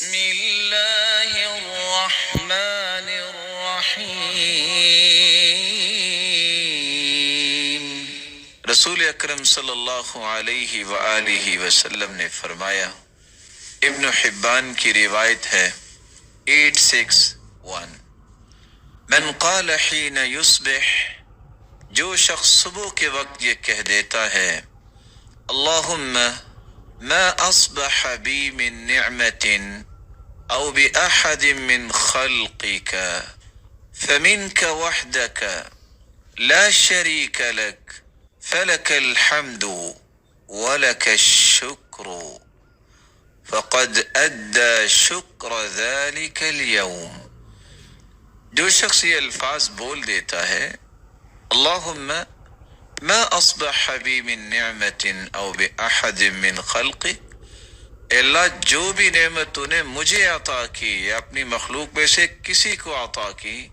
بسم اللہ الرحمن الرحیم۔ رسول اکرم صلی اللہ علیہ وآلہ وسلم نے فرمایا، ابن حبان کی روایت ہے 861، من قال حین یصبح، جو شخص صبح کے وقت یہ کہہ دیتا ہے، اللہم ما اصبح بی من نعمت او بأحد من خلقك فمنك وحدك لا شريك لك فلك الحمد ولك الشكر فقد أدى شكر ذلك اليوم۔ جو شخص یہ الفاظ بول دیتا ہے، اللہم ما اصبح بی من نعمت او بأحد من خلقك، اے اللہ جو بھی نعمت تو نے مجھے عطا کی یا اپنی مخلوق میں سے کسی کو عطا کی،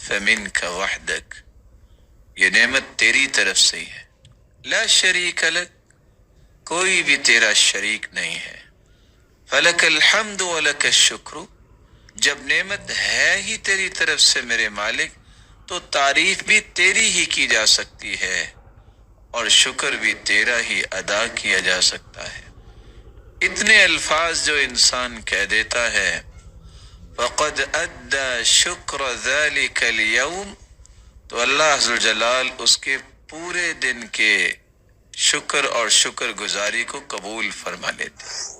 فمنک وحدک، یہ نعمت تیری طرف سے ہی ہے، لا شریک لک، کوئی بھی تیرا شریک نہیں ہے، فلک الحمد ولک الشکر، جب نعمت ہے ہی تیری طرف سے میرے مالک تو تعریف بھی تیری ہی کی جا سکتی ہے اور شکر بھی تیرا ہی ادا کیا جا سکتا ہے۔ اتنے الفاظ جو انسان کہہ دیتا ہے، فقد ادى شکر ذلك اليوم، تو اللہ عز وجل اس کے پورے دن کے شکر اور شکر گزاری کو قبول فرما لیتے ہیں۔